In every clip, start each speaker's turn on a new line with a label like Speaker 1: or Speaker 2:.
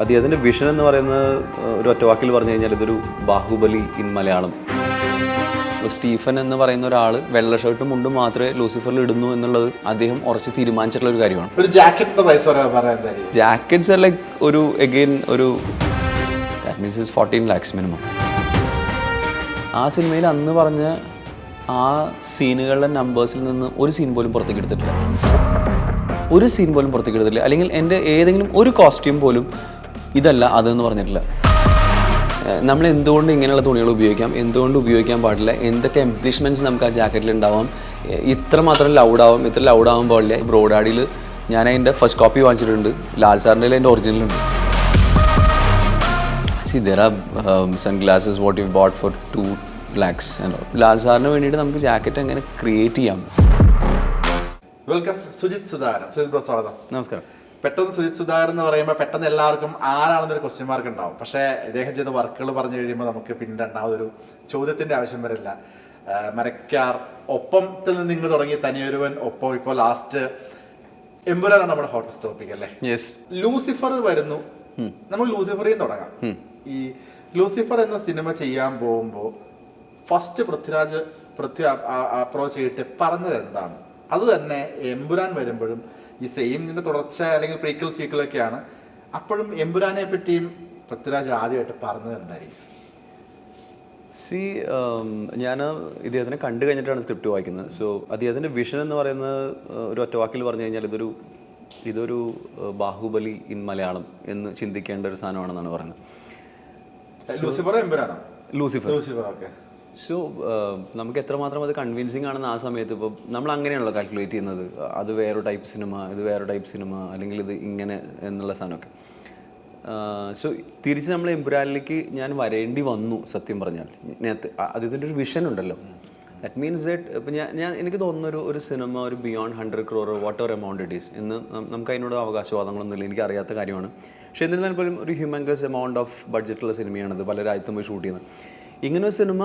Speaker 1: അദ്ദേഹത്തിൻ്റെ വിഷൻ എന്ന് പറയുന്നത് ഒരു ഒറ്റവാക്കിൽ പറഞ്ഞു കഴിഞ്ഞാൽ ഇതൊരു ബാഹുബലി ഇൻ മലയാളം. സ്റ്റീഫൻ എന്ന് പറയുന്ന ഒരാൾ വെള്ള ഷർട്ടും മുണ്ടും മാത്രമേ ലൂസിഫറിൽ ഇടുന്നു എന്നുള്ളത് അദ്ദേഹം ഉറച്ച് തീരുമാനിച്ചിട്ടുള്ള ഒരു കാര്യമാണ്.
Speaker 2: ഒരു ജാക്കറ്റിന്റെ പ്രൈസ്
Speaker 1: ജാക്കറ്റ്സ് ആർ ലൈക്ക് ഒരു അഗെയിൻ ഒരു that means is 14 lakhs minimum. ആ സിനിമയിൽ അന്ന് പറഞ്ഞ ആ സീനുകളുടെ നമ്പേഴ്സിൽ നിന്ന് ഒരു സീൻ പോലും പുറത്തേക്ക് എടുത്തിട്ടില്ല. ഒരു സീൻ പോലും പുറത്തേക്ക് എടുത്തിട്ടില്ല. അല്ലെങ്കിൽ എൻ്റെ ഏതെങ്കിലും ഒരു കോസ്റ്റ്യൂം പോലും ഇതല്ല അതെന്ന് പറഞ്ഞിട്ടില്ല. നമ്മൾ എന്തുകൊണ്ട് ഇങ്ങനെയുള്ള തുണികൾ ഉപയോഗിക്കാം, എന്തുകൊണ്ട് ഉപയോഗിക്കാൻ പാടില്ല, എന്തൊക്കെ എംപ്ലിഷ്മെൻറ്റ്സ് നമുക്ക് ആ ജാക്കറ്റിൽ ഉണ്ടാവാം, ഇത്ര മാത്രം ലൗഡാവും, ഇത്ര ലൗഡാവാൻ പാടില്ല. ബ്രോഡാഡിയിൽ ഞാൻ അതിൻ്റെ ഫസ്റ്റ് കോപ്പി വാങ്ങിച്ചിട്ടുണ്ട്. ലാൽ സാറിൻ്റെ അതിൻ്റെ ഒറിജിനലുണ്ട്. there are sunglasses what you bought for 2 lakhs and all. Lal സാറിന് വേണ്ടിയിട്ട് നമുക്ക് ജാക്കറ്റ് എങ്ങനെ ക്രിയേറ്റ് ചെയ്യാം.
Speaker 2: വെൽക്കം സുജിത് സുധാകരൻ. സുജിത് ബ്രോ, സ്വാഗതം.
Speaker 1: നമസ്കാരം.
Speaker 2: പെട്ടെന്ന് സുജിത് സുധാകരൻ എന്ന് പറയുമ്പോൾ പെട്ടെന്ന് എല്ലാവർക്കും ആരാണെന്നൊരു ക്വസ്റ്റ്യൻ മാർക്ക് ഉണ്ടാവും. പക്ഷേ ഇദ്ദേഹം ചെയ്ത വർക്കുകൾ പറഞ്ഞു കഴിയുമ്പോൾ നമുക്ക് പിന്നെ രണ്ടാമതൊരു ചോദ്യത്തിന്റെ ആവശ്യം വരില്ല. മരക്കാർ, ഒപ്പത്തിൽ നിന്ന് ഇങ്ങ് തുടങ്ങി തനിയൊരുവൻ, ഒപ്പം ഇപ്പോൾ ലാസ്റ്റ് എമ്പുരാനാണ് നമ്മുടെ ഹോട്ടസ്റ്റ് ടോപ്പിക് അല്ലേ?
Speaker 1: യെസ്.
Speaker 2: ലൂസിഫർ വരുന്നു. നമ്മൾ ലൂസിഫറിൽ തുടങ്ങാം. ഈ ലൂസിഫർ എന്ന സിനിമ ചെയ്യാൻ പോകുമ്പോൾ ഫസ്റ്റ് പൃഥ്വി അപ്രോച്ച് ചെയ്തിട്ട് പറഞ്ഞത് എന്താണ്? അത് തന്നെ എമ്പുരാൻ വരുമ്പോഴും ഈ സെയിം ഇതിന്റെ തുടർച്ച അല്ലെങ്കിൽ പ്രീക്വൽ സീക്വലൊക്കെയാണ്. അപ്പോഴും എമ്പുരാനെ പറ്റിയും പൃഥ്വിരാജ് ആദ്യമായിട്ട് പറഞ്ഞത് എന്തായിരിക്കും?
Speaker 1: ഞാൻ ഇദ്ദേഹത്തിനെ കണ്ടു കഴിഞ്ഞിട്ടാണ് സ്ക്രിപ്റ്റ് വായിക്കുന്നത്. സോ അദ്ദേഹത്തിൻ്റെ വിഷൻ എന്ന് പറയുന്നത് ഒരു ഒറ്റവാക്കിൽ പറഞ്ഞു കഴിഞ്ഞാൽ ഇതൊരു ബാഹുബലി ഇൻ മലയാളം എന്ന് ചിന്തിക്കേണ്ട ഒരു സാധനമാണെന്നാണ് പറയുന്നത്.
Speaker 2: ലൂസിഫർ എമ്പുരാനോ?
Speaker 1: ലൂസിഫർ.
Speaker 2: ഓക്കെ.
Speaker 1: സോ നമുക്ക് എത്രമാത്രം അത് കൺവിൻസിങ് ആണെന്ന് ആ സമയത്ത് ഇപ്പോൾ നമ്മൾ അങ്ങനെയാണല്ലോ കാൽക്കുലേറ്റ് ചെയ്യുന്നത്. അത് വേറൊരു ടൈപ്പ് സിനിമ, ഇത് വേറൊരു ടൈപ്പ് സിനിമ, അല്ലെങ്കിൽ ഇത് ഇങ്ങനെ എന്നുള്ള സാധനമൊക്കെ. സോ തിരിച്ച് നമ്മൾ എമ്പുരാനിലേക്ക് ഞാൻ വരേണ്ടി വന്നു. സത്യം പറഞ്ഞാൽ നേരത്തെ അതിൻ്റെ ഒരു വിഷൻ ഉണ്ടല്ലോ. ദാറ്റ് മീൻസ് ദാറ്റ് ഇപ്പം എനിക്ക് തോന്നുന്ന ഒരു സിനിമ ഒരു beyond 100 crore what ever amount it is എന്ന് നമുക്ക് അതിനോട് അവകാശവാദങ്ങളൊന്നുമില്ല, എനിക്ക് അറിയാത്ത കാര്യമാണ്. പക്ഷേ എന്നിരുന്നാൽ പോലും ഒരു ഹ്യൂമൻഗസ് എമൗണ്ട് ഓഫ് ബഡ്ജറ്റുള്ള സിനിമയാണത്, പല രാജ്യത്തും പോയി ഷൂട്ട് ചെയ്യുന്നത്. ഇങ്ങനെ ഒരു സിനിമ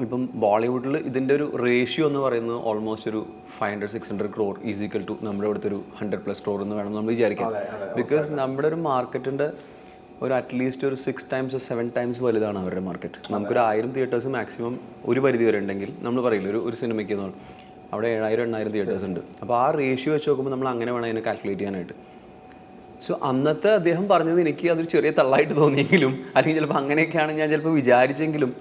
Speaker 1: ഇപ്പം ബോളിവുഡിൽ ഇതിൻ്റെ ഒരു റേഷ്യോ എന്ന് പറയുന്നത് ഓൾമോസ്റ്റ് ഒരു 500-600 crore ഈസിക്കൽ ടു നമ്മുടെ ഇവിടുത്തെ ഒരു 100+ crore എന്ന് വേണം നമ്മൾ വിചാരിക്കാം. ബിക്കോസ് നമ്മുടെ ഒരു മാർക്കറ്റിൻ്റെ ഒരു അറ്റ്ലീസ്റ്റ് ഒരു 6 times or 7 times വലുതാണ് അവരുടെ മാർക്കറ്റ്. നമുക്കൊരു 1000 തിയേറ്റേഴ്സ് മാക്സിമം ഒരു പരിധി വരെ ഉണ്ടെങ്കിൽ നമ്മൾ പറയില്ല ഒരു സിനിമയ്ക്ക് എന്ന് പറയും അവിടെ 7,000-8,000 തിയേറ്റേഴ്സ് ഉണ്ട്. അപ്പോൾ ആ റേഷ്യോ വെച്ച് നോക്കുമ്പോൾ നമ്മൾ അങ്ങനെ വേണം അതിനെ കാൽക്കുലേറ്റ് ചെയ്യാനായിട്ട്. സോ അന്നത്തെ അദ്ദേഹം പറഞ്ഞത് എനിക്ക് അതൊരു ചെറിയ തള്ളായിട്ട് തോന്നിയെങ്കിലും, അല്ലെങ്കിൽ ചിലപ്പോൾ അങ്ങനെയൊക്കെയാണ് ഞാൻ ചിലപ്പോൾ വിചാരിച്ചെങ്കിലും,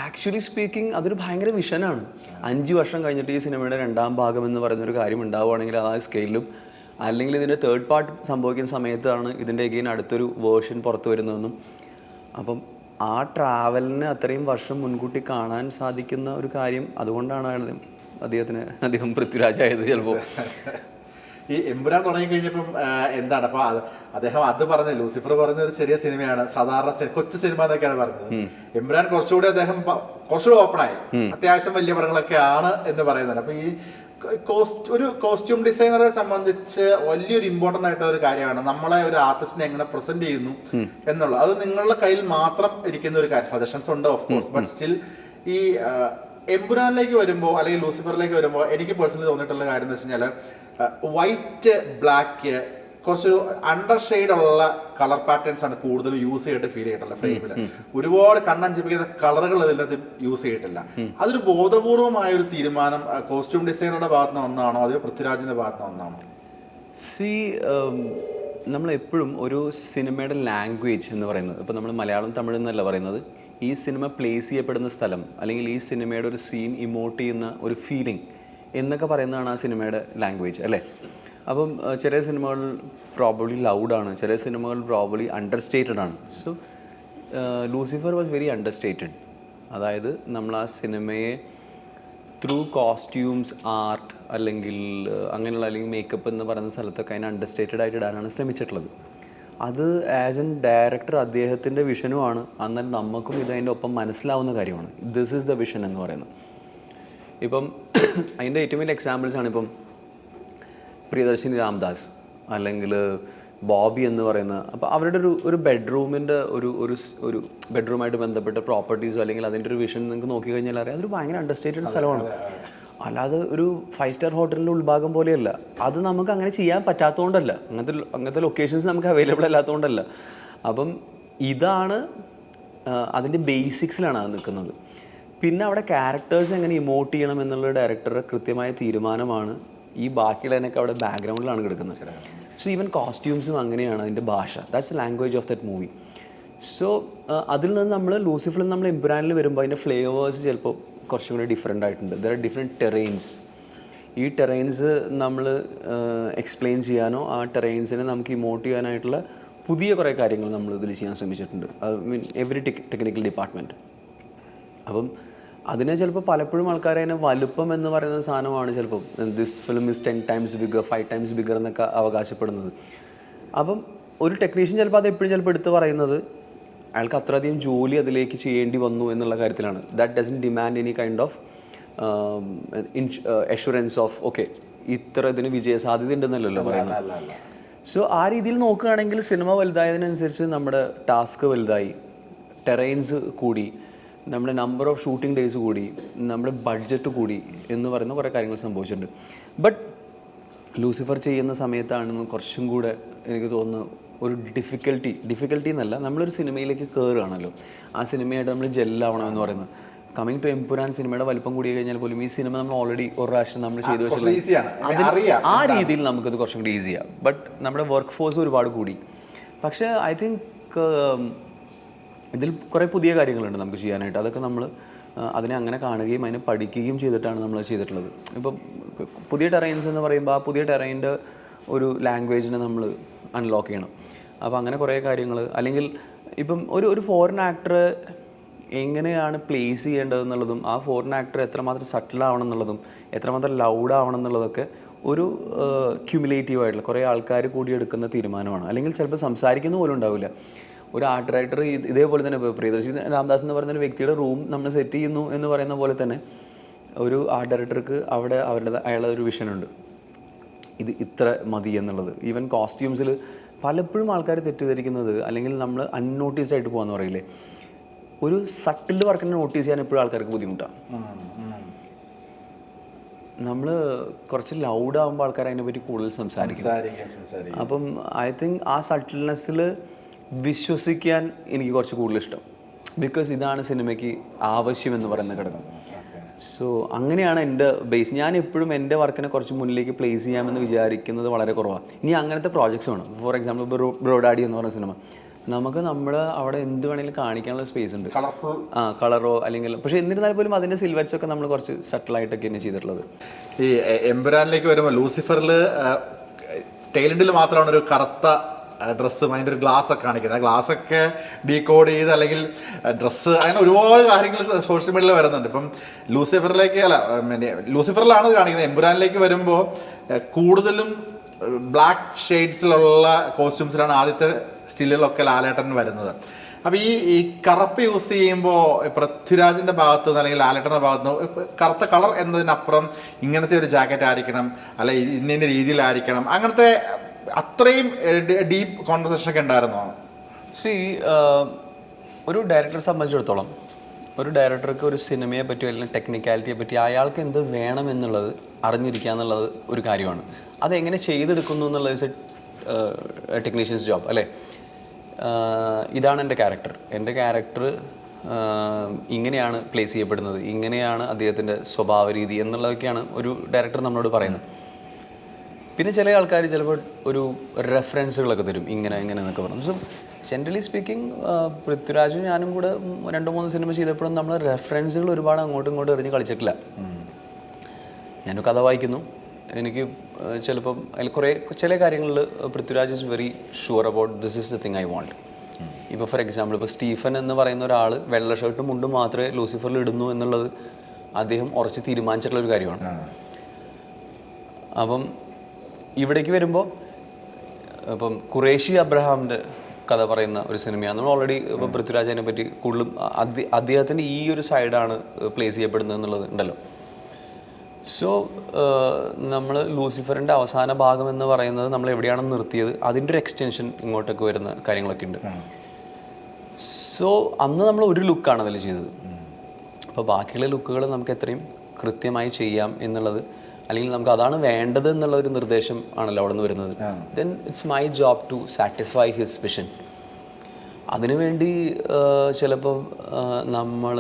Speaker 1: ആക്ച്വലി സ്പീക്കിംഗ് അതൊരു ഭയങ്കര വിഷനാണ്. 5 വർഷം കഴിഞ്ഞിട്ട് ഈ സിനിമയുടെ 2ാം ഭാഗം എന്ന് പറയുന്നൊരു കാര്യം ഉണ്ടാവുകയാണെങ്കിൽ ആ സ്കെയിലും, അല്ലെങ്കിൽ ഇതിൻ്റെ 3rd പാർട്ട് സംഭവിക്കുന്ന സമയത്താണ് ഇതിൻ്റെ എഗെയിൻ അടുത്തൊരു വേർഷൻ പുറത്തു വരുന്നതെന്നും. അപ്പം ആ ട്രാവലിന് അത്രയും വർഷം മുൻകൂട്ടി കാണാൻ സാധിക്കുന്ന ഒരു കാര്യം അതുകൊണ്ടാണ് അദ്ദേഹം പൃഥ്വിരാജായത് ചിലപ്പോൾ.
Speaker 2: ഈ എമ്പുരാൻ തുടങ്ങിക്കഴിഞ്ഞപ്പം എന്താണ് അപ്പൊ അദ്ദേഹം അത് പറഞ്ഞ ലൂസിഫർ പറഞ്ഞ ഒരു ചെറിയ സിനിമയാണ്, സാധാരണ കൊച്ചു സിനിമ എന്നൊക്കെയാണ് പറഞ്ഞത്. എമ്പുരാൻ കുറച്ചുകൂടി ഓപ്പണായി, അത്യാവശ്യം വലിയ പടങ്ങളൊക്കെ ആണ് എന്ന് പറയുന്നത്. അപ്പൊ ഈ ഒരു കോസ്റ്റ്യൂം ഡിസൈനറെ സംബന്ധിച്ച് വലിയൊരു ഇമ്പോർട്ടൻ്റ് ആയിട്ടുള്ള ഒരു കാര്യമാണ് നമ്മളെ ഒരു ആർട്ടിസ്റ്റിനെ എങ്ങനെ പ്രസന്റ് ചെയ്യുന്നു എന്നുള്ളത്. അത് നിങ്ങളുടെ കയ്യിൽ മാത്രം ഇരിക്കുന്ന ഒരു കാര്യം. സജഷൻസ് ഉണ്ട് ഓഫ് കോഴ്സ്, ബട്ട് സ്റ്റിൽ ഈ എമ്പുരാനിലേക്ക് വരുമ്പോൾ അല്ലെങ്കിൽ ലൂസിഫറിലേക്ക് വരുമ്പോൾ എനിക്ക് പേഴ്സണലി തോന്നിയിട്ടുള്ള കാര്യം എന്ന് വെച്ച് കഴിഞ്ഞാൽ വൈറ്റ്, ബ്ലാക്ക്, കുറച്ചൊരു അണ്ടർ ഷെയ്ഡ് ഉള്ള കളർ പാറ്റേൺസ് ആണ് കൂടുതൽ യൂസ് ചെയ്തിട്ട് ഫീൽ ചെയ്തിട്ടുള്ള ഫ്രെയിമിൽ. ഒരുപാട് കണ്ണഞ്ചിപ്പിക്കുന്ന കളറുകൾ അതിനകത്ത് യൂസ് ചെയ്തിട്ടില്ല. അതൊരു ബോധപൂർവമായ ഒരു തീരുമാനം കോസ്റ്റ്യൂം ഡിസൈനറുടെ ഭാഗത്ത് നിന്ന് ഒന്നാണോ അതോ പൃഥ്വിരാജിന്റെ ഭാഗത്ത് നിന്ന് ഒന്നാണോ?
Speaker 1: നമ്മളെപ്പോഴും ഒരു സിനിമയുടെ ലാംഗ്വേജ് എന്ന് പറയുന്നത്, ഇപ്പോൾ നമ്മൾ മലയാളം തമിഴ് എന്നല്ല പറയുന്നത്, ഈ സിനിമ പ്ലേസ് ചെയ്യപ്പെടുന്ന സ്ഥലം അല്ലെങ്കിൽ ഈ സിനിമയുടെ ഒരു സീൻ ഇമോട്ട് ചെയ്യുന്ന ഒരു ഫീലിംഗ് എന്നൊക്കെ പറയുന്നതാണ് ആ സിനിമയുടെ ലാംഗ്വേജ് അല്ലേ? അപ്പം ചില സിനിമകൾ പ്രോബബ്ലി ലൗഡാണ്, ചില സിനിമകൾ പ്രോബബ്ലി അണ്ടർസ്റ്റേറ്റഡ് ആണ്. So Lucifer was very understated. അതായത് നമ്മൾ ആ സിനിമയെ ത്രൂ കോസ്റ്റ്യൂംസ്, ആർട്ട് അല്ലെങ്കിൽ അങ്ങനെയുള്ള അല്ലെങ്കിൽ മേക്കപ്പ് എന്ന് പറയുന്ന സ്ഥലത്തൊക്കെ അതിനെ അണ്ടർസ്റ്റേറ്റഡ് ആയിട്ട് ഇടാനാണ് ശ്രമിച്ചിട്ടുള്ളത്. അത് ആസ് എൻ ഡയറക്ടർ അദ്ദേഹത്തിൻ്റെ വിഷനുമാണ്. എന്നാൽ നമുക്കും ഇത് അതിൻ്റെ ഒപ്പം മനസ്സിലാവുന്ന കാര്യമാണ്. ദിസ് ഈസ് ദ വിഷൻ എന്ന് പറയുന്നത്. ഇപ്പം അതിൻ്റെ ഏറ്റവും വലിയ എക്സാമ്പിൾസാണ് ഇപ്പം പ്രിയദർശിനി രാംദാസ് അല്ലെങ്കിൽ ബോബി എന്ന് പറയുന്ന. അപ്പോൾ അവരുടെ ഒരു ബെഡ്റൂമിൻ്റെ ഒരു ബെഡ്റൂമായിട്ട് ബന്ധപ്പെട്ട പ്രോപ്പർട്ടീസോ അല്ലെങ്കിൽ അതിൻ്റെ ഒരു വിഷൻ നിങ്ങൾക്ക് നോക്കിക്കഴിഞ്ഞാൽ അറിയാം, അതൊരു ഭയങ്കര അണ്ടർസ്റ്റേറ്റഡ് സ്ഥലമാണ്. അല്ലാതെ ഒരു 5 സ്റ്റാർ ഹോട്ടലിൻ്റെ ഉൾഭാഗം പോലെയല്ല. അത് നമുക്ക് അങ്ങനെ ചെയ്യാൻ പറ്റാത്തതുകൊണ്ടല്ല, അങ്ങനത്തെ ലൊക്കേഷൻസ് നമുക്ക് അവൈലബിൾ അല്ലാത്തതുകൊണ്ടല്ല. അപ്പം ഇതാണ് അതിൻ്റെ ബേസിക്സിലാണ് അത് നിൽക്കുന്നത്. പിന്നെ അവിടെ ക്യാരക്ടേഴ്സ് എങ്ങനെ ഇമോട്ട് ചെയ്യണം എന്നുള്ള ഡയറക്ടറുടെ കൃത്യമായ തീരുമാനമാണ്. ഈ ബാക്കിയുള്ളതിനൊക്കെ അവിടെ ബാക്ക്ഗ്രൗണ്ടിലാണ് കിടക്കുന്നത്. സോ ഈവൻ കോസ്റ്റ്യൂംസും അങ്ങനെയാണ് അതിൻ്റെ ഭാഷ. That's the language of that movie. So അതിൽ നിന്ന് നമ്മൾ ലൂസിഫറിൽ നമ്മൾ എംപുരാനിൽ വരുമ്പോൾ അതിൻ്റെ ഫ്ലേവേഴ്സ് ചിലപ്പോൾ കുറച്ചും കൂടി ഡിഫറെൻ്റ് ആയിട്ടുണ്ട്. There are different terrains. ഈ ടെറൈൻസ് നമ്മൾ എക്സ്പ്ലെയിൻ ചെയ്യാനോ ആ ടെറൈൻസിനെ നമുക്ക് ഇമോട്ട് ചെയ്യാനായിട്ടുള്ള പുതിയ കുറേ കാര്യങ്ങൾ നമ്മൾ ഇതിൽ ചെയ്യാൻ ശ്രമിച്ചിട്ടുണ്ട്. I mean every technical department. അപ്പം അതിനെ ചിലപ്പോൾ പലപ്പോഴും ആൾക്കാർ അതിനെ വലുപ്പം എന്ന് പറയുന്ന സാധനമാണ് ചിലപ്പോൾ this film is 10 times bigger 5 times bigger എന്നൊക്കെ അവകാശപ്പെടുന്നത്. അപ്പം ഒരു ടെക്നീഷ്യൻ ചിലപ്പോൾ അത് എപ്പോഴും ചിലപ്പോൾ എടുത്ത് പറയുന്നത് അയാൾക്ക് അത്രയധികം ജോലി അതിലേക്ക് ചെയ്യേണ്ടി വന്നു എന്നുള്ള കാര്യത്തിലാണ്. That doesn't demand any kind of assurance of okay ഇത്ര ഇതിന് വിജയ സാധ്യത ഉണ്ടെന്നല്ലല്ലോ പറയുന്നത്. സോ ആ രീതിയിൽ നോക്കുകയാണെങ്കിൽ സിനിമ വലുതായതിനനുസരിച്ച് നമ്മുടെ ടാസ്ക് വലുതായി, ടെറൈൻസ് കൂടി, നമ്മുടെ നമ്പർ ഓഫ് ഷൂട്ടിംഗ് ഡേയ്സ് കൂടി, നമ്മുടെ ബഡ്ജറ്റ് കൂടി എന്ന് പറയുന്ന കുറേ കാര്യങ്ങൾ സംഭവിച്ചിട്ടുണ്ട്. ബട്ട് ലൂസിഫർ ചെയ്യുന്ന സമയത്താണ് കുറച്ചും കൂടെ എനിക്ക് തോന്നുന്നു ഒരു ഡിഫിക്കൽട്ടി എന്നല്ല, നമ്മളൊരു സിനിമയിലേക്ക് കയറുകയാണല്ലോ. ആ സിനിമയായിട്ട് നമ്മൾ ജെല്ലാവണമെന്ന് പറയുന്നത്. കമ്മിങ് ടു എംപുരാൻ സിനിമയുടെ വലിപ്പം കൂടി കഴിഞ്ഞാൽ പോലും ഈ സിനിമ നമ്മൾ ഓൾറെഡി ഒരു പ്രാവശ്യം നമ്മൾ ചെയ്തു വെച്ചത് ആ രീതിയിൽ നമുക്കത് കുറച്ചും കൂടി ഈസിയാണ്. ബട്ട് നമ്മുടെ വർക്ക് ഫോഴ്സ് ഒരുപാട് കൂടി. പക്ഷേ ഐ തിങ്ക് ഇതിൽ കുറേ പുതിയ കാര്യങ്ങളുണ്ട് നമുക്ക് ചെയ്യാനായിട്ട്. അതൊക്കെ നമ്മൾ അതിനെ അങ്ങനെ കാണുകയും അതിനെ പഠിക്കുകയും ചെയ്തിട്ടാണ് നമ്മൾ ചെയ്തിട്ടുള്ളത്. ഇപ്പം പുതിയ ടെറൈൻസ് എന്ന് പറയുമ്പോൾ ആ പുതിയ ടെറൈൻ്റെ ഒരു ലാംഗ്വേജിനെ നമ്മൾ അൺലോക്ക് ചെയ്യണം. അപ്പോൾ അങ്ങനെ കുറേ കാര്യങ്ങൾ, അല്ലെങ്കിൽ ഇപ്പം ഒരു ഫോറിൻ ആക്ടർ എങ്ങനെയാണ് പ്ലേസ് ചെയ്യേണ്ടതെന്നുള്ളതും ആ ഫോറിൻ ആക്ടർ എത്രമാത്രം സട്ടിലാവണം എന്നുള്ളതും എത്രമാത്രം ലൗഡ് ആവണം എന്നുള്ളതൊക്കെ ഒരു ക്യുമുലേറ്റീവ് ആയിട്ടുള്ള കുറേ ആൾക്കാർ കൂടി എടുക്കുന്ന തീരുമാനമാണ്. അല്ലെങ്കിൽ ചിലപ്പോൾ സംസാരിക്കുന്ന പോലും ഉണ്ടാവില്ല. ഒരു ആർട്ട് ഡയറക്ടർ ഇതേപോലെ തന്നെ പ്രിയദർശി രാംദാസ് എന്ന് പറയുന്ന ഒരു വ്യക്തിയുടെ റൂം നമ്മൾ സെറ്റ് ചെയ്യുന്നു എന്ന് പറയുന്ന പോലെ തന്നെ ഒരു ആർട്ട് ഡയറക്ടർക്ക് അവിടെ അയാളുടെ ഒരു വിഷനുണ്ട്, ഇത് ഇത്ര മതി എന്നുള്ളത്. ഈവൻ കോസ്റ്റ്യൂംസിൽ പലപ്പോഴും ആൾക്കാർ തെറ്റിദ്ധരിക്കുന്നത്, അല്ലെങ്കിൽ നമ്മൾ അൺനോട്ടീസ്ഡ് ആയിട്ട് പോകാമെന്ന് പറയില്ലേ, ഒരു സട്ടിൽ വർക്കിനെ നോട്ടീസ് ചെയ്യാൻ എപ്പോഴും ആൾക്കാർക്ക് ബുദ്ധിമുട്ടാണ്. നമ്മൾ കുറച്ച് ലൗഡ് ആകുമ്പോൾ ആൾക്കാർ അതിനെപ്പറ്റി കൂടുതൽ സംസാരിക്കും. അപ്പം ഐ തിങ്ക് ആ സട്ടിൽനെസ്സിൽ വിശ്വസിക്കാൻ എനിക്ക് കുറച്ച് കൂടുതൽ ഇഷ്ടം. ബിക്കോസ് ഇതാണ് സിനിമയ്ക്ക് ആവശ്യമെന്ന് പറയുന്ന ഘടകം. സോ അങ്ങനെയാണ് എൻ്റെ ബേസ്. ഞാൻ എപ്പോഴും എൻ്റെ വർക്കിനെ കുറച്ച് മുന്നിലേക്ക് പ്ലേസ് ചെയ്യാമെന്ന് വിചാരിക്കുന്നത് വളരെ കുറവാണ്. ഇനി അങ്ങനത്തെ പ്രോജക്ട്സ് വേണം. ഫോർ എക്സാമ്പിൾ ബ്രോഡാഡി എന്ന് പറയുന്ന സിനിമ, നമുക്ക് നമ്മുടെ അവിടെ എന്ത് വേണമെങ്കിലും കാണിക്കാനുള്ള സ്പേസ് ഉണ്ട്, കളറോ അല്ലെങ്കിൽ. പക്ഷേ എന്നിരുന്നാൽ പോലും അതിൻ്റെ സിൽവറ്റ്സ് ഒക്കെ നമ്മൾ കുറച്ച് സട്ടിലായിട്ടൊക്കെ തന്നെ ചെയ്തിട്ടുള്ളത്.
Speaker 2: ഈ എംപുരാനിലേക്ക് വരുമ്പോൾ ലൂസിഫറിൽ ടൈലൻഡിൽ മാത്രമാണ് ഒരു കറുത്ത ഡ്രസ്സും അതിൻ്റെ ഒരു ഗ്ലാസ് ഒക്കെ കാണിക്കുന്നത്. ആ ഗ്ലാസ് ഒക്കെ ഡീകോഡ് ചെയ്ത് അല്ലെങ്കിൽ ഡ്രസ്സ് അങ്ങനെ ഒരുപാട് കാര്യങ്ങൾ സോഷ്യൽ മീഡിയയിൽ വരുന്നുണ്ട്. ഇപ്പം ലൂസിഫറിലാണ് കാണിക്കുന്നത്. എംപുരാനിലേക്ക് വരുമ്പോൾ കൂടുതലും ബ്ലാക്ക് ഷെയ്ഡ്സിലുള്ള കോസ്റ്റ്യൂംസിലാണ് ആദ്യത്തെ സ്റ്റില്ലുകളൊക്കെ ലാലേട്ടൻ വരുന്നത്. അപ്പോൾ ഈ കറുപ്പ് യൂസ് ചെയ്യുമ്പോൾ പൃഥ്വിരാജിൻ്റെ ഭാഗത്ത് നിന്ന് അല്ലെങ്കിൽ ലാലേട്ടൻ്റെ ഭാഗത്ത് നിന്ന് കറുത്ത കളർ എന്നതിനപ്പുറം ഇങ്ങനത്തെ ഒരു ജാക്കറ്റ് ആയിരിക്കണം, അല്ലെ ഇന്ന രീതിയിലായിരിക്കണം, അങ്ങനത്തെ അത്രയും ഡീപ്പ് കോൺവെർസേഷൻ ഒക്കെ ഉണ്ടായിരുന്നോ?
Speaker 1: ഒരു ഡയറക്ടറെ സംബന്ധിച്ചിടത്തോളം ഒരു ഡയറക്ടർക്ക് ഒരു സിനിമയെ പറ്റി അല്ലെങ്കിൽ ടെക്നിക്കാലിറ്റിയെ പറ്റി അയാൾക്ക് എന്ത് വേണമെന്നുള്ളത് അറിഞ്ഞിരിക്കുക എന്നുള്ളത് ഒരു കാര്യമാണ്. അതെങ്ങനെ ചെയ്തെടുക്കുന്നു എന്നുള്ളത് ടെക്നീഷ്യൻസ് ജോബ് അല്ലേ. ഇതാണ് എൻ്റെ ക്യാരക്ടർ ഇങ്ങനെയാണ് പ്ലേസ് ചെയ്യപ്പെടുന്നത്, ഇങ്ങനെയാണ് അദ്ദേഹത്തിൻ്റെ സ്വഭാവ രീതി എന്നുള്ളതൊക്കെയാണ് ഒരു ഡയറക്ടർ നമ്മളോട് പറയുന്നത്. പിന്നെ ചില ആൾക്കാർ ചിലപ്പോൾ ഒരു റെഫറൻസുകളൊക്കെ തരും, ഇങ്ങനെ എന്നൊക്കെ പറഞ്ഞു. സോ ജനറലി സ്പീക്കിംഗ് പൃഥ്വിരാജും ഞാനും കൂടെ 2-3 സിനിമ ചെയ്തപ്പോഴും നമ്മൾ റെഫറൻസുകൾ ഒരുപാട് അങ്ങോട്ടും ഇങ്ങോട്ടും എറിഞ്ഞ് കളിച്ചിട്ടില്ല. ഞാനൊരു കഥ വായിക്കുന്നു, എനിക്ക് ചിലപ്പം അതിൽ ചില കാര്യങ്ങളിൽ Prithviraj is very sure about this is the thing I want. ഇപ്പോൾ ഫോർ എക്സാമ്പിൾ ഇപ്പോൾ സ്റ്റീഫൻ എന്ന് പറയുന്ന ഒരാൾ വെള്ള ഷർട്ടും മുണ്ടും മാത്രമേ ലൂസിഫറിൽ ഇടുന്നു എന്നുള്ളത് അദ്ദേഹം ഉറച്ച് തീരുമാനിച്ചിട്ടുള്ളൊരു കാര്യമാണ്. അപ്പം ഇവിടേക്ക് വരുമ്പോൾ ഇപ്പം ഖുറേഷി അബ്രഹാമിൻ്റെ കഥ പറയുന്ന ഒരു സിനിമയാണ്. നമ്മൾ ഓൾറെഡി ഇപ്പോൾ പൃഥ്വിരാജിനെ പറ്റി കൂടുതലും അദ്ദേഹത്തിൻ്റെ ഈ ഒരു സൈഡാണ് പ്ലേസ് ചെയ്യപ്പെടുന്നത് എന്നുള്ളത് ഉണ്ടല്ലോ. സോ നമ്മൾ ലൂസിഫറിൻ്റെ അവസാന ഭാഗം എന്ന് പറയുന്നത് നമ്മൾ എവിടെയാണ് നിർത്തിയത് അതിൻ്റെ ഒരു എക്സ്റ്റൻഷൻ ഇങ്ങോട്ടൊക്കെ വരുന്ന കാര്യങ്ങളൊക്കെ ഉണ്ട്. സോ അന്ന് നമ്മൾ ഒരു ലുക്കാണ് അതിൽ ചെയ്തത്. അപ്പോൾ ബാക്കിയുള്ള ലുക്കുകൾ നമുക്ക് എത്രയും കൃത്യമായി ചെയ്യാം എന്നുള്ളത്, അല്ലെങ്കിൽ നമുക്ക് അതാണ് വേണ്ടത് എന്നുള്ള ഒരു നിർദ്ദേശം ആണല്ലോ അവിടെ നിന്ന് വരുന്നത്. Then it's my job to satisfy his vision. അതിനുവേണ്ടി ചിലപ്പോൾ നമ്മൾ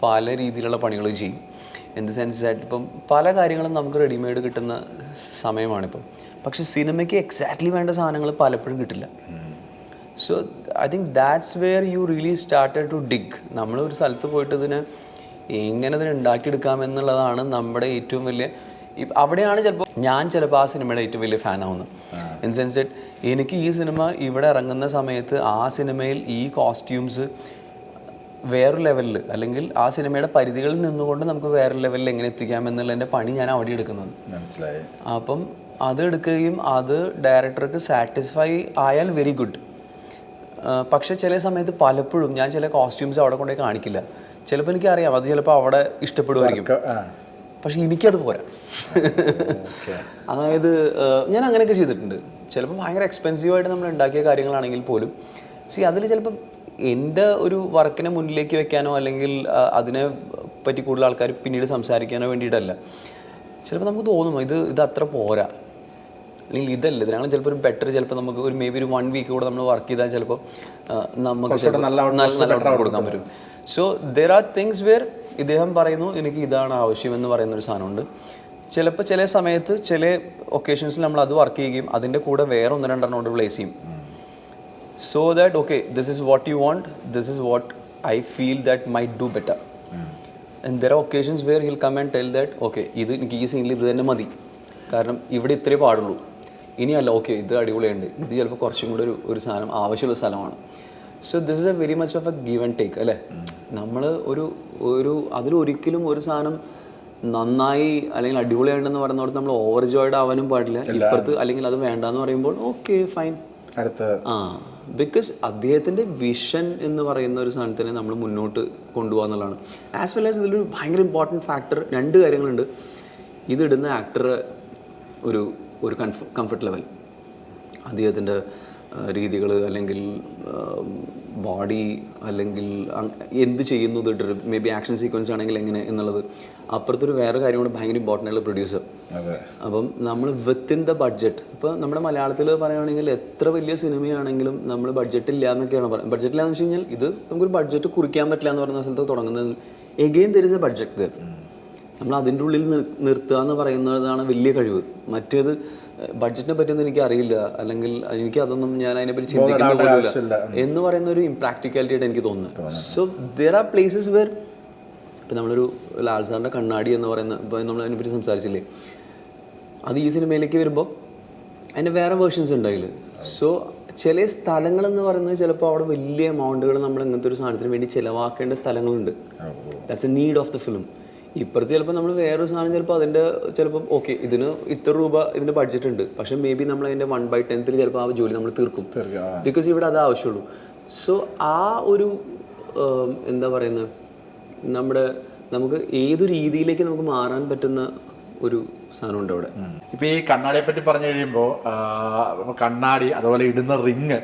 Speaker 1: പല രീതിയിലുള്ള പണികൾ ചെയ്യും. ഇൻ ദ സെൻസ് ദാറ്റ് ഇപ്പം പല കാര്യങ്ങളും നമുക്ക് റെഡിമെയ്ഡ് കിട്ടുന്ന സമയമാണിപ്പം. പക്ഷെ സിനിമയ്ക്ക് എക്സാക്ട്ലി വേണ്ട സാധനങ്ങൾ പലപ്പോഴും കിട്ടില്ല. So I think that's where you really started to dig. നമ്മളൊരു സ്ഥലത്ത് പോയിട്ട് ഇതിനെ എങ്ങനെ ഇതിനെ ഉണ്ടാക്കിയെടുക്കാം എന്നുള്ളതാണ് നമ്മുടെ ഏറ്റവും വലിയ. അവിടെയാണ് ചിലപ്പോൾ ആ സിനിമയുടെ ഏറ്റവും വലിയ ഫാനാവുന്നത്. ഇൻ സെൻസ് ദാറ്റ് എനിക്ക് ഈ സിനിമ ഇവിടെ ഇറങ്ങുന്ന സമയത്ത് ആ സിനിമയിൽ ഈ കോസ്റ്റ്യൂംസ് വേറൊരു ലെവലിൽ, അല്ലെങ്കിൽ ആ സിനിമയുടെ പരിധികളിൽ നിന്നുകൊണ്ട് നമുക്ക് വേറൊരു ലെവലിൽ എങ്ങനെ എത്തിക്കാം എന്നുള്ളതിൻ്റെ പണി ഞാൻ അവിടെ എടുക്കുന്നത്.
Speaker 2: മനസ്സിലായി.
Speaker 1: അപ്പം അത് എടുക്കുകയും അത് ഡയറക്ടർക്ക് സാറ്റിസ്ഫൈ ആയാൽ വെരി ഗുഡ്. പക്ഷെ ചില സമയത്ത് പലപ്പോഴും ഞാൻ ചില കോസ്റ്റ്യൂംസ് അവിടെ കൊണ്ടുപോയി കാണിക്കില്ല. ചിലപ്പോൾ എനിക്കറിയാം അത് ചിലപ്പോൾ അവിടെ ഇഷ്ടപ്പെടുമായിരിക്കും, പക്ഷെ എനിക്കത് പോരാ. അതായത് ഞാൻ അങ്ങനെയൊക്കെ ചെയ്തിട്ടുണ്ട്. ചിലപ്പോൾ ഭയങ്കര എക്സ്പെൻസീവായിട്ട് നമ്മൾ ഉണ്ടാക്കിയ കാര്യങ്ങളാണെങ്കിൽ പോലും അതിൽ ചിലപ്പം എൻ്റെ ഒരു വർക്കിനെ മുന്നിലേക്ക് വെക്കാനോ അല്ലെങ്കിൽ അതിനെ പറ്റി കൂടുതൽ ആൾക്കാർ പിന്നീട് സംസാരിക്കാനോ വേണ്ടിയിട്ടല്ല. ചിലപ്പോൾ നമുക്ക് തോന്നും ഇത് അത്ര പോരാ, അല്ലെങ്കിൽ ഇതല്ല, ഇതിനാണ് ചിലപ്പോൾ ഒരു ബെറ്റർ, ചിലപ്പോൾ നമുക്ക് ഒരു മേ ബി ഒരു 1 വീക്ക് കൂടെ നമ്മൾ വർക്ക് ചെയ്താൽ ചിലപ്പോൾ നമുക്ക് നല്ല കൊടുക്കാൻ പറ്റും. So there are things where ഇദ്ദേഹം പറയുന്നു എനിക്ക് ഇതാണ് ആവശ്യമെന്ന് പറയുന്നൊരു സാധനമുണ്ട്. ചിലപ്പോൾ ചില സമയത്ത് ചില ഒക്കേഷൻസിൽ നമ്മൾ അത് വർക്ക് ചെയ്യുകയും അതിൻ്റെ കൂടെ വേറെ 1-2 കൊണ്ട് പ്ലേസ് ചെയ്യും. So that okay, this is what you want, this is what I feel that might do better. And there are occasions where he'll come and tell that okay, ഇത് എനിക്ക് ഈ സീനിൽ ഇത് തന്നെ മതി, കാരണം ഇവിടെ ഇത്രേ പാടുള്ളൂ, ഇനിയല്ല ഓക്കെ ഇത് അടിപൊളിയുണ്ട്, ഇത് ചിലപ്പോൾ കുറച്ചും കൂടെ ഒരു സാധനം ആവശ്യമുള്ള സ്ഥലമാണ്. So this is A very much of A give and take അല്ലേ. നമ്മൾ അതിലൊരിക്കലും ഒരു സാധനം നന്നായി അല്ലെങ്കിൽ അടിപൊളിയായിട്ടെന്ന് പറയുന്നോടത്ത് നമ്മൾ ഓവർ ജോയ്ഡ് ആവാനും പാടില്ല. ഇപ്പുറത്ത് അല്ലെങ്കിൽ അത് വേണ്ടാന്ന് പറയുമ്പോൾ ഓക്കെ ഫൈൻ. ബിക്കോസ് അദ്ദേഹത്തിൻ്റെ വിഷൻ എന്ന് പറയുന്ന ഒരു സാധനത്തിനെ നമ്മൾ മുന്നോട്ട് കൊണ്ടുപോകാന്നുള്ളതാണ്. ആസ് വെൽ ആസ് ഇതിലൊരു ഭയങ്കര ഇമ്പോർട്ടൻറ്റ് ഫാക്ടർ 2 കാര്യങ്ങളുണ്ട്. ഇതിടുന്ന ആക്ടറെ ഒരു കംഫർട്ട് ലെവൽ, അദ്ദേഹത്തിൻ്റെ രീതികൾ അല്ലെങ്കിൽ ബോഡി അല്ലെങ്കിൽ എന്ത് ചെയ്യുന്നു ഇട്ടിട്ട് മേ ബി ആക്ഷൻ സീക്വൻസ് ആണെങ്കിൽ എങ്ങനെ എന്നുള്ളത്. അപ്പുറത്തൊരു വേറെ കാര്യം കൂടെ ഭയങ്കര ഇമ്പോർട്ടൻ്റ് ആയിട്ടുള്ള പ്രൊഡ്യൂസർ. അപ്പം നമ്മൾ വിത്തിൻ ദ ബഡ്ജറ്റ്, ഇപ്പോൾ നമ്മുടെ മലയാളത്തിൽ പറയുകയാണെങ്കിൽ എത്ര വലിയ സിനിമയാണെങ്കിലും നമ്മൾ ബഡ്ജറ്റ് ഇല്ല എന്നൊക്കെയാണ് പറയുന്നത്. ബഡ്ജറ്റ് ഇല്ലാന്ന് വെച്ച് കഴിഞ്ഞാൽ ഇത് നമുക്കൊരു ബഡ്ജറ്റ് കുറിക്കാൻ പറ്റില്ല എന്ന് പറയുന്ന സ്ഥലത്ത് തുടങ്ങുന്നത്. Again there is A budget. നമ്മൾ അതിൻ്റെ ഉള്ളിൽ നിർത്തുക എന്ന് പറയുന്നതാണ് വലിയ കഴിവ്. മറ്റേത് ബഡ്ജറ്റിനെ പറ്റിയൊന്നും എനിക്ക് അറിയില്ല, അല്ലെങ്കിൽ എനിക്ക് അതൊന്നും ഞാൻ അതിനെപ്പറ്റി ചിന്തിക്കുന്ന പോലുമില്ല എന്ന് പറയുന്ന ഒരു ഇംപ്രാക്ടിക്കാലിറ്റി ആയിട്ട് എനിക്ക് തോന്നുന്നത്. So there R places wear ഇപ്പം നമ്മളൊരു ലാൽ സാറിൻ്റെ കണ്ണാടി എന്ന് പറയുന്ന, ഇപ്പോൾ നമ്മൾ അതിനെപ്പറ്റി സംസാരിച്ചില്ലേ, അത് ഈ സിനിമയിലേക്ക് വരുമ്പോൾ അതിൻ്റെ വേറെ വേർഷൻസ് ഉണ്ട് അതിൽ. സോ ചില സ്ഥലങ്ങളെന്ന് പറയുന്നത് ചിലപ്പോൾ അവിടെ വലിയ എമൗണ്ടുകൾ നമ്മൾ ഇങ്ങനത്തെ ഒരു സാധനത്തിന് വേണ്ടി ചിലവാക്കേണ്ട സ്ഥലങ്ങളുണ്ട്. That's A need of the film. ഇപ്പുറത്ത് ചിലപ്പോൾ നമ്മൾ വേറൊരു സാധനം ചിലപ്പോൾ അതിൻ്റെ ചിലപ്പോൾ ഓക്കെ ഇതിന് ഇത്ര രൂപ ഇതിൻ്റെ ബഡ്ജറ്റ് ഉണ്ട്, പക്ഷേ മേ ബി നമ്മൾ അതിൻ്റെ 1/10 ചിലപ്പോൾ ആ ജോലി നമ്മൾ തീർക്കും, ബിക്കോസ് ഇവിടെ അത് ആവശ്യമുള്ളൂ. സോ ആ ഒരു എന്താ പറയുന്നത്, നമുക്ക് ഏതു രീതിയിലേക്ക് നമുക്ക് മാറാൻ പറ്റുന്ന ഒരു സാധനമുണ്ട് അവിടെ.
Speaker 2: ഇപ്പം ഈ കണ്ണാടിയെ പറ്റി പറഞ്ഞു കഴിയുമ്പോൾ കണ്ണാടി അതുപോലെ ഇടുന്ന റിങ്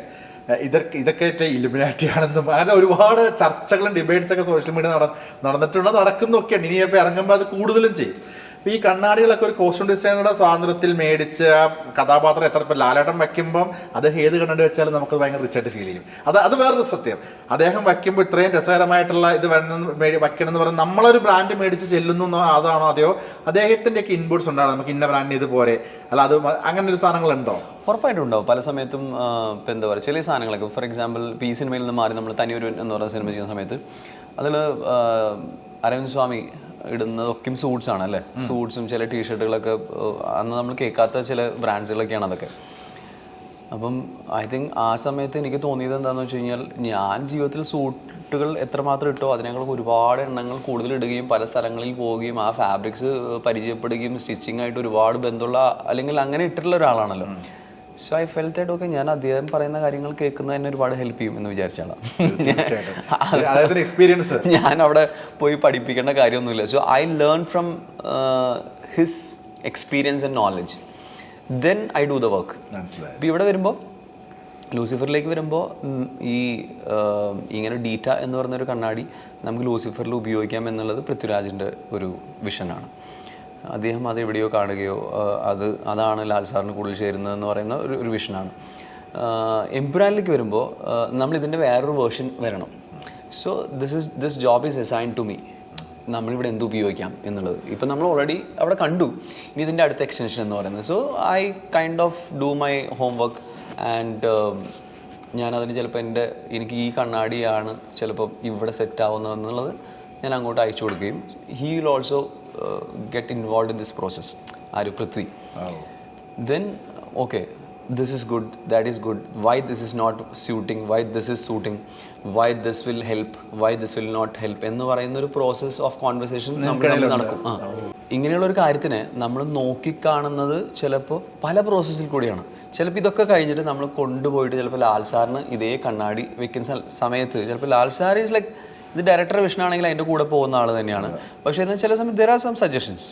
Speaker 2: ഇതൊക്കെ ഇലുമിനാറ്റി ആണെന്നും അങ്ങനെ ഒരുപാട് ചർച്ചകളും ഡിബേറ്റ്സ് ഒക്കെ സോഷ്യൽ മീഡിയ നടന്നിട്ടുണ്ട്, നടക്കുന്നൊക്കെയാണ്. ഇനി ഇപ്പോൾ ഇറങ്ങുമ്പോൾ അത് കൂടുതലും ചെയ്യും. അപ്പോൾ ഈ കണ്ണാടികളൊക്കെ ഒരു കോസ്റ്റ്യൂം ഡിസൈനറുടെ സ്വാതന്ത്ര്യത്തിൽ മേടിച്ച കഥാപാത്രം എത്ര ഇപ്പം ലാലേട്ടൻ വയ്ക്കുമ്പം അത് ഏത് കണ്ണാടി വെച്ചാലും നമുക്ക് ഭയങ്കര റിച്ചായിട്ട് ഫീൽ ചെയ്യും. അത് വേറൊരു സത്യം. അദ്ദേഹം വയ്ക്കുമ്പോൾ ഇത്രയും രസകരമായിട്ടുള്ള ഇത് വയ്ക്കണം എന്ന് പറയുന്നത് നമ്മളൊരു ബ്രാൻഡ് മേടിച്ച് ചെല്ലുന്നു അതാണോ, അതെയോ അദ്ദേഹത്തിൻ്റെയൊക്കെ ഇൻപുട്സ് ഉണ്ടാണ് നമുക്ക് ഇന്ന ബ്രാൻഡിന് ഇതുപോലെ, അല്ല അത് അങ്ങനെ ഒരു സാധനങ്ങളുണ്ടോ?
Speaker 1: ഉറപ്പായിട്ടും ഉണ്ടാവും. പല സമയത്തും ഇപ്പം എന്താ പറയുക, ചില സാധനങ്ങളൊക്കെ ഫോർ എക്സാമ്പിൾ ഈ സിനിമയിൽ നിന്ന് മാറി നമ്മൾ തനിയൊരു എന്ന് പറയുന്ന സിനിമ ചെയ്യുന്ന സമയത്ത് അതിൽ അരവിന്ദ് സ്വാമി ഇടുന്നതൊക്കെയും സൂട്ട്സ് ആണ് അല്ലേ. സൂട്ട്സും ചില ടീഷർട്ടുകളൊക്കെ അന്ന് നമ്മൾ കേൾക്കാത്ത ചില ബ്രാൻഡ്സുകളൊക്കെയാണ് അതൊക്കെ. അപ്പം ഐ തിങ്ക് ആ സമയത്ത് എനിക്ക് തോന്നിയത് എന്താണെന്ന് വെച്ച് കഴിഞ്ഞാൽ ഞാൻ ജീവിതത്തിൽ സൂട്ടുകൾ എത്രമാത്രം ഇട്ടോ അതിനേക്കാൾ ഒരുപാട് എണ്ണങ്ങൾ കൂടുതൽ ഇടുകയും പല സ്ഥലങ്ങളിൽ പോവുകയും ആ ഫാബ്രിക്സ് പരിചയപ്പെടുകയും സ്റ്റിച്ചിങ് ആയിട്ട് ഒരുപാട് ബന്ധമുള്ള അല്ലെങ്കിൽ അങ്ങനെ ഇട്ടിട്ടുള്ള ഒരാളാണല്ലോ. So I felt that okay ഞാൻ അദ്ദേഹം പറയുന്ന കാര്യങ്ങൾ കേൾക്കുന്നതിന് ഒരുപാട് ഹെൽപ്പ് ചെയ്യും എന്ന് വിചാരിച്ചാണ്. ഞാൻ അവിടെ പോയി പഠിപ്പിക്കേണ്ട കാര്യമൊന്നുമില്ല. So I learn from his experience and knowledge, then I do the work. ഇപ്പം ഇവിടെ വരുമ്പോൾ ലൂസിഫറിലേക്ക് വരുമ്പോൾ ഈ ഇങ്ങനെ ഡീറ്റ എന്ന് പറയുന്നൊരു കണ്ണാടി നമുക്ക് ലൂസിഫറിൽ ഉപയോഗിക്കാം എന്നുള്ളത് പൃഥ്വിരാജിൻ്റെ ഒരു വിഷനാണ്. അദ്ദേഹം അത് എവിടെയോ കാണുകയോ അതാണ് ലാൽ സാറിന് കൂടുതൽ ചേരുന്നതെന്ന് പറയുന്ന ഒരു വിഷനാണ്. എംപുരാനിലേക്ക് വരുമ്പോൾ നമ്മളിതിൻ്റെ വേറൊരു വേർഷൻ വരണം. So this job is assign to me. നമ്മളിവിടെ എന്ത് ഉപയോഗിക്കാം എന്നുള്ളത് ഇപ്പം നമ്മൾ ഓൾറെഡി അവിടെ കണ്ടു. ഇനി ഇതിൻ്റെ അടുത്ത എക്സ്റ്റൻഷൻ എന്ന് പറയുന്നത്. So I kind of do my homework and ഞാനതിന് ചിലപ്പോൾ എനിക്ക് ഈ കണ്ണാടിയാണ് ചിലപ്പോൾ ഇവിടെ സെറ്റ് ആവുന്നതെന്നുള്ളത് ഞാൻ അങ്ങോട്ട് അയച്ചു കൊടുക്കുകയും he will also get involve in this process. ആര്? Prithvi. Then okay, this is good, that is good, why this is not suiting, why this is suiting, why this will help, why this will not help എന്ന് പറയുന്ന ഒരു process of conversation നമ്മൾ നടക്കും. ഇങ്ങനെയുള്ള ഒരു കാര്യത്തിനെ നമ്മൾ നോക്കിക്കാണുന്നത് ചിലപ്പോൾ പല പ്രോസസ്സിൽ കൂടിയാണ്. ചിലപ്പോൾ ഇതൊക്കെ കഴിഞ്ഞിട്ട് നമ്മൾ കൊണ്ടുപോയിട്ട് ചിലപ്പോൾ ലാൽ സാറിന് ഇതേ കണ്ണാടി വെക്കുന്ന സമയത്ത് ചിലപ്പോൾ ലാൽ സാർ ഈസ് ലൈക്ക് ഇത് ഡയറക്ടർ വിഷനാണെങ്കിൽ അതിൻ്റെ കൂടെ പോകുന്ന ആൾ തന്നെയാണ്. പക്ഷേ എന്നാൽ ചില സമയത്ത് ദർ ആർ സം സജഷൻസ്.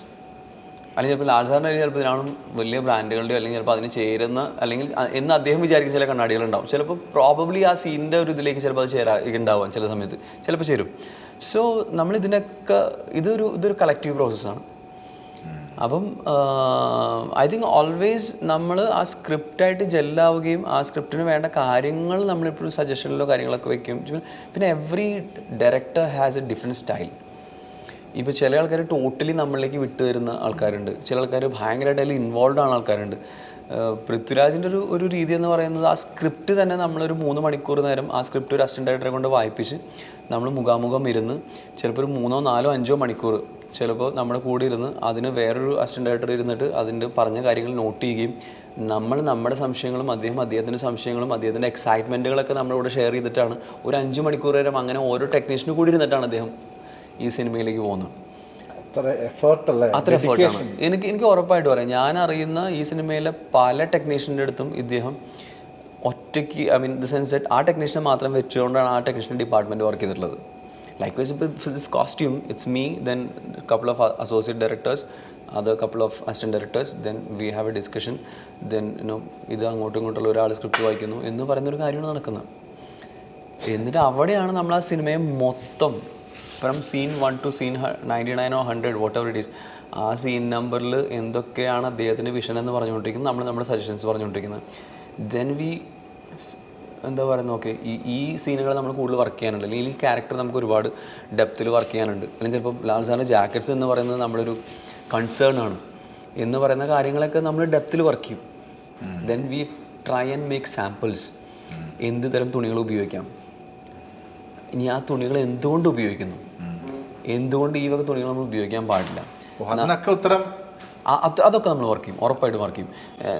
Speaker 1: അല്ലെങ്കിൽ ചിലപ്പോൾ ലാൽ സാറിൻ്റെ ചിലപ്പോൾ ഇതിനാണ് വലിയ ബ്രാൻഡുകളുടെയോ അല്ലെങ്കിൽ ചിലപ്പോൾ അതിന് ചേരുന്ന അല്ലെങ്കിൽ എന്ന് അദ്ദേഹം വിചാരിക്കുന്ന ചില കണ്ണാടികളുണ്ടാവും. ചിലപ്പോൾ പ്രോബബ്ലി ആ സീനിൻ്റെ ഒരു ഇതിലേക്ക് ചിലപ്പോൾ അത് ഉണ്ടാവാം ചില സമയത്ത്, ചിലപ്പോൾ ചേരും. സോ നമ്മളിതിനൊക്കെ ഇതൊരു കളക്റ്റീവ് പ്രോസസ്സാണ്. അപ്പം ഐ തിങ്ക് ഓൾവേസ് നമ്മൾ ആ സ്ക്രിപ്റ്റായിട്ട് ജെല്ലാവുകയും ആ സ്ക്രിപ്റ്റിന് വേണ്ട കാര്യങ്ങൾ നമ്മളിപ്പോഴും സജഷനിലോ കാര്യങ്ങളൊക്കെ വെക്കും. പിന്നെ every director has A different style. ഇപ്പോൾ ചില ആൾക്കാർ ടോട്ടലി നമ്മളിലേക്ക് വിട്ടു തരുന്ന ആൾക്കാരുണ്ട്, ചില ആൾക്കാർ ഭയങ്കരമായിട്ട് അതിൽ ഇൻവോൾവ് ആണ് ആൾക്കാരുണ്ട്. പൃഥ്വിരാജിൻ്റെ ഒരു രീതി എന്ന് പറയുന്നത് ആ സ്ക്രിപ്റ്റ് തന്നെ നമ്മളൊരു 3 മണിക്കൂർ നേരം ആ സ്ക്രിപ്റ്റ് ഒരു അസിസ്റ്റൻ്റ് ഡയറക്ടറെ കൊണ്ട് വായിപ്പിച്ച് നമ്മൾ മുഖാമുഖം ഇരുന്ന് ചിലപ്പോൾ ഒരു 3, 4, 5 മണിക്കൂർ ചിലപ്പോൾ നമ്മുടെ കൂടെ ഇരുന്ന് അതിന് വേറൊരു അസിസ്റ്റൻ്റ് ഡയറക്ടർ ഇരുന്നിട്ട് അതിൻ്റെ പറഞ്ഞ കാര്യങ്ങൾ നോട്ട് ചെയ്യുകയും നമ്മുടെ സംശയങ്ങളും അദ്ദേഹത്തിൻ്റെ സംശയങ്ങളും അദ്ദേഹത്തിൻ്റെ എക്സൈറ്റ്മെൻറ്റുകളൊക്കെ നമ്മളിവിടെ ഷെയർ ചെയ്തിട്ടാണ് ഒരു 5 മണിക്കൂർ നേരം അങ്ങനെ ഓരോ ടെക്നീഷ്യനും കൂടി ഇരുന്നിട്ടാണ് അദ്ദേഹം ഈ സിനിമയിലേക്ക് പോകുന്നത്. അത്ര എഫേർട്ടാണ്. എനിക്ക് ഉറപ്പായിട്ട് പറയാം, ഞാൻ അറിയുന്ന ഈ സിനിമയിലെ പല ടെക്നീഷ്യൻ്റെ അടുത്തും ഇദ്ദേഹം ഒറ്റയ്ക്ക് ദ സെൻസ് ദാറ്റ് ആ ടെക്നീഷ്യനെ മാത്രം വെച്ചുകൊണ്ടാണ് ആ ടെക്നീഷ്യൻ ഡിപ്പാർട്ട്മെൻറ്റ് വർക്ക് ചെയ്തിട്ടുള്ളത്. Likewise, for this costume, it's me, then a couple of associate directors, other couple of assistant directors, then we have a discussion, then ഇത് അങ്ങോട്ടും ഇങ്ങോട്ടുള്ള ഒരാൾ സ്ക്രിപ്റ്റ് വായിക്കുന്നു എന്ന് പറയുന്നൊരു കാര്യമാണ് നടക്കുന്നത്. എന്നിട്ട് അവിടെയാണ് നമ്മൾ ആ സിനിമയെ മൊത്തം from scene 1 to scene 99 or 100 whatever it is, ആ സീൻ നമ്പറിൽ എന്തൊക്കെയാണ് അദ്ദേഹത്തിൻ്റെ വിഷൻ എന്ന് പറഞ്ഞുകൊണ്ടിരിക്കുന്നത്, നമ്മൾ നമ്മുടെ സജഷൻസ് പറഞ്ഞുകൊണ്ടിരിക്കുന്നത്. ദെൻ വി എന്താ പറയുന്നത്, ഓക്കെ ഈ സീനുകൾ നമ്മൾ കൂടുതൽ വർക്ക് ചെയ്യാനുണ്ട്, അല്ലെങ്കിൽ ഈ ക്യാരക്ടർ നമുക്ക് ഒരുപാട് ഡെപ്തിൽ വർക്ക് ചെയ്യാനുണ്ട്, അല്ലെങ്കിൽ ചിലപ്പോൾ ലാൽ സാറിൻ്റെ ജാക്കറ്റ്സ് എന്ന് പറയുന്നത് നമ്മളൊരു കൺസേൺ ആണ് എന്ന് പറയുന്ന കാര്യങ്ങളൊക്കെ നമ്മൾ ഡെപ്തിൽ വർക്ക് ചെയ്യും. Then we try and make samples. എന്ത് തരം തുണികൾ ഉപയോഗിക്കാം, ഇനി ആ തുണികൾ എന്തുകൊണ്ട് ഉപയോഗിക്കുന്നു, എന്തുകൊണ്ട് ഈ വക തുണികൾ നമ്മൾ ഉപയോഗിക്കാൻ പാടില്ല, അതൊക്കെ നമ്മൾ വർക്ക് ചെയ്യും, ഉറപ്പായിട്ടും വർക്ക് ചെയ്യും.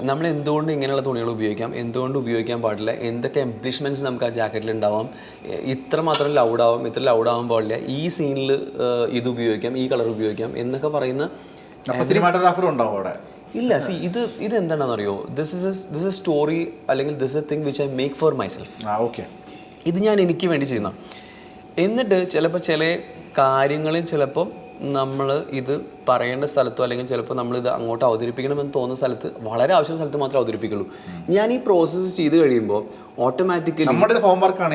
Speaker 1: നമ്മൾ എന്തുകൊണ്ട് ഇങ്ങനെയുള്ള തുണികൾ ഉപയോഗിക്കാം, എന്തുകൊണ്ട് ഉപയോഗിക്കാൻ പാടില്ല, എന്തൊക്കെ എംപ്ലിഷ്മെൻറ്റ്സ് നമുക്ക് ആ ജാക്കറ്റിൽ ഉണ്ടാവാം, ഇത്ര മാത്രം ലൗഡാവും, ഇത്ര ലൗഡാവാൻ പാടില്ല, ഈ സീനിൽ ഇത് ഉപയോഗിക്കാം, ഈ കളർ ഉപയോഗിക്കാം എന്നൊക്കെ പറയുന്ന
Speaker 2: സിനിമാറ്റോഗ്രാഫർ ഉണ്ടാവും അവിടെ.
Speaker 1: ഇല്ല, ഇത് എന്താണെന്ന് അറിയോ, ദിസ് എ സ്റ്റോറി അല്ലെങ്കിൽ this A thing which I make four myself. ഇത് ഞാൻ എനിക്ക് വേണ്ടി ചെയ്യുന്ന. എന്നിട്ട് ചിലപ്പോൾ ചില കാര്യങ്ങളിൽ ചിലപ്പം നമ്മൾ ഇത് പറയേണ്ട സ്ഥലത്തോ അല്ലെങ്കിൽ ചിലപ്പോൾ നമ്മളിത് അങ്ങോട്ട് അവതരിപ്പിക്കണമെന്ന് തോന്നുന്ന സ്ഥലത്ത്, വളരെ ആവശ്യമുള്ള സ്ഥലത്ത് മാത്രമേ അവതരിപ്പിക്കുള്ളൂ. ഞാൻ ഈ പ്രോസസ്സ് ചെയ്ത് കഴിയുമ്പോൾ ഓട്ടോമാറ്റിക്കലി നമ്മുടെ ഹോംവർക്കാണ്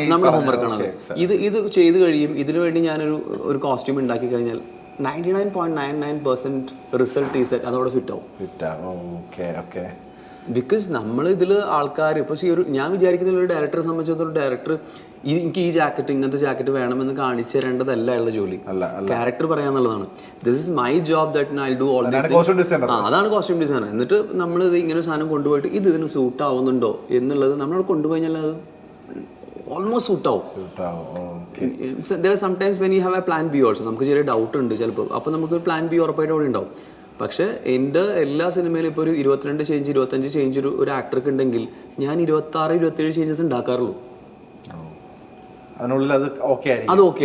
Speaker 1: ഇത് ചെയ്ത് കഴിയും. ഇതിനു വേണ്ടി ഞാനൊരു കോസ്റ്റ്യൂം ഉണ്ടാക്കി കഴിഞ്ഞാൽ 99.99% റിസൾട്ട് ഈസ് അതവിടെ ഫിറ്റ് ആവും. ബിക്കോസ് നമ്മൾ ഇതിൽ ആൾക്കാർ ഇപ്പോൾ ഞാൻ വിചാരിക്കുന്ന ഒരു ഡയറക്ടറെ സംബന്ധിച്ചിടത്തോളം ഡയറക്ടർ എനിക്ക് ഈ ജാക്കറ്റ് ഇങ്ങനത്തെ ജാക്കറ്റ് വേണമെന്ന് കാണിച്ചു തരേണ്ടതല്ല ഉള്ള ജോലി, ക്യാരക്ടർ പറയാന്നുള്ളതാണ്. This is my job that I do all this. അതാണ് കോസ്റ്റ്യൂം ഡിസൈനർ. എന്നിട്ട് നമ്മൾ ഇത് ഇങ്ങനെ ഒരു സാധനം കൊണ്ടുപോയിട്ട് ഇതിന് സൂട്ട് ആവുന്നുണ്ടോ എന്നുള്ളത് നമ്മളവിടെ കൊണ്ടുപോയി അത് ഓൾമോസ്റ്റ് സൂട്ട് ആവും. There are sometimes when you have A plan B also. നമുക്ക് ചെറിയ ഡൗട്ട് ഉണ്ട് ചിലപ്പോൾ, അപ്പോൾ നമുക്ക് പ്ലാൻ ബി ഉറപ്പായിട്ട് അവിടെ ഉണ്ടാവും. പക്ഷേ എൻ്റെ എല്ലാ സിനിമയിലും ഇപ്പോൾ ഒരു 22 ചേഞ്ച് 25 ചേഞ്ച് ഒരു ആക്ടർക്ക് ഉണ്ടെങ്കിൽ ഞാൻ 26 27 ചേഞ്ചസ് ഉണ്ടാക്കാറുള്ളൂ.
Speaker 2: അത് ഓക്കെ